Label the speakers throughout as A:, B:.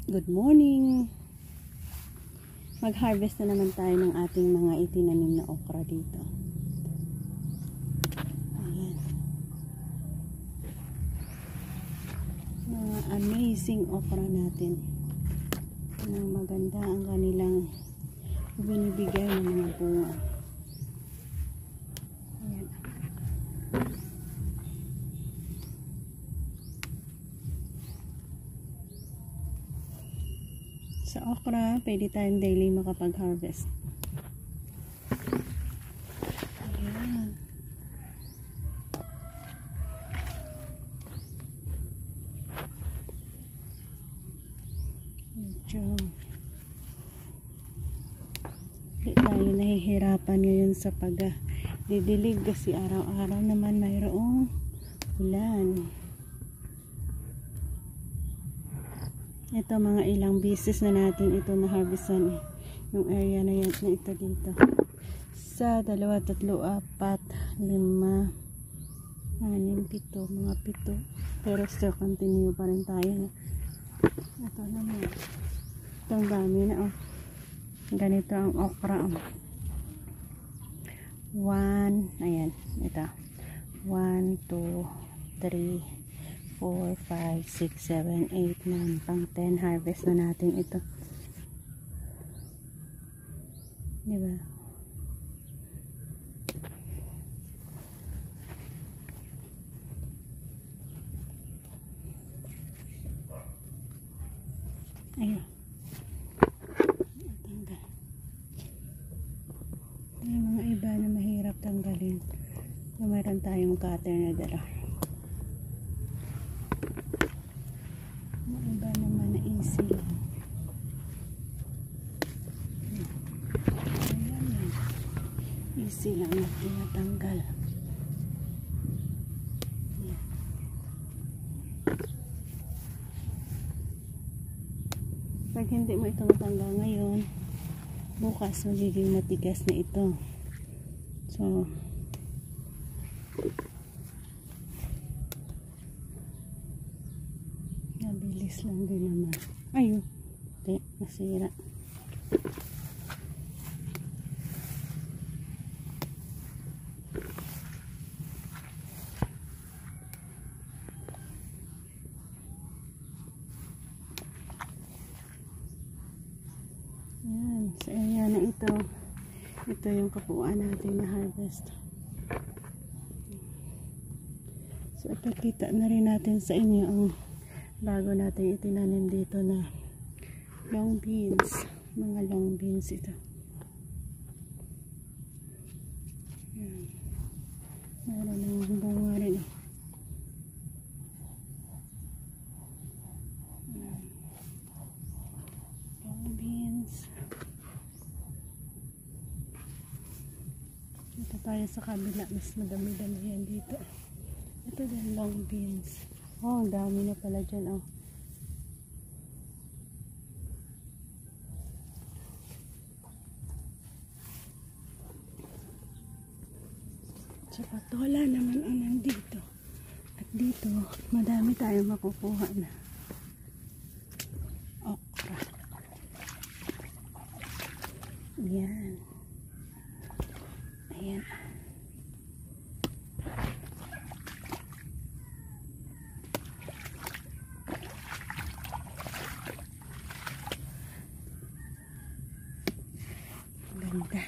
A: Good morning! Mag-harvest na naman tayo ng ating mga itinanim na okra dito. Ayan. Mga amazing okra natin. Maganda ang kanilang binibigay ng mga bunga. Ayan. Sa okra, pwede tayong daily makapag-harvest. Ayan. Medyo hindi tayo nahihirapan ngayon sa pagdidilig kasi araw-araw naman mayroong ulan. Ito mga ilang beses na natin ito na harvestan yung area na yan na ito dito. Sa 2, 3, 4, 5, 6, 7, mga 7. Pero still continue pa rin tayo. Ito naman. Itong dami na oh. Ganito ang okra. 1, ayan, ito. 1, 2, 3, 4, 5, 6, 7, 8, 9, pang 10 harvest na natin ito. Diba? Ayun. Tanggal. May mga iba na mahirap tanggalin. So, mayroon tayong cutter na dala. Iba naman na easy lang. Ayan. Easy lang na tinatanggal. Pag hindi mo itong tanggal ngayon, bukas magiging matigas na ito. So, nabilis lang din naman. Ayun. Hindi, nasira. Yan. Sa area na ito, ito yung kapuan natin na harvest. So, ipakita na rin natin sa inyo ang bago natin itinanim dito na long beans. Mga long beans ito. Yan. Meron ng bunga rin. Long beans. Ito tayo sa kabila. Mas madami-dami yan dito. Ito din long beans. Oh, ang dami na pala dyan, oh. So, patola naman ang nandito. At dito, madami tayong makukuha na okra. Ayan. Ayan. Ganda.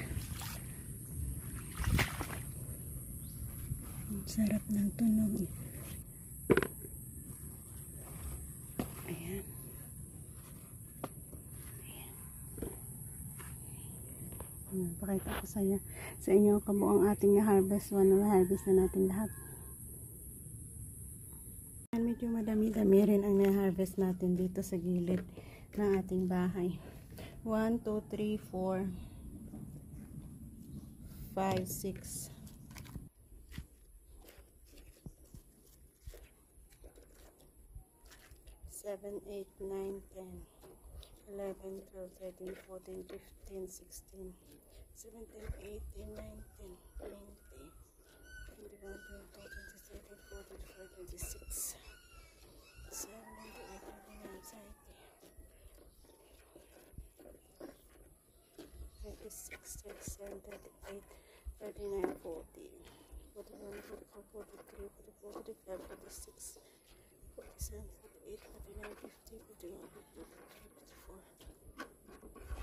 A: Ang sarap ng tunog. Ayan. Ayan. Pakita ko sa inyo kabuang ating harvest. Na-harvest na natin lahat. Ayan, medyo madami-dami rin ang na-harvest natin dito sa gilid ng ating bahay. 1, 2, 3, 4, 5, 6, 7, 8, 9, 10, 11, 12, 13, 14, 15, 16, 17, 18, 19, 20, 21, 22, 23, 24, 25, 26, 27, 28, 29, 30, 36, 37, 38, 39, 40, 41, 44, 43, 44, 45, 46, 47, 48, 49, 50, 51, 52,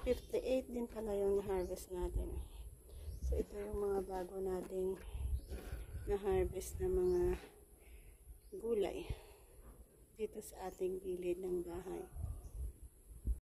A: 53, 54, 58 din pala yung na-harvest natin. So, ito yung mga bago nating na-harvest na mga gulay dito sa ating gilid ng bahay.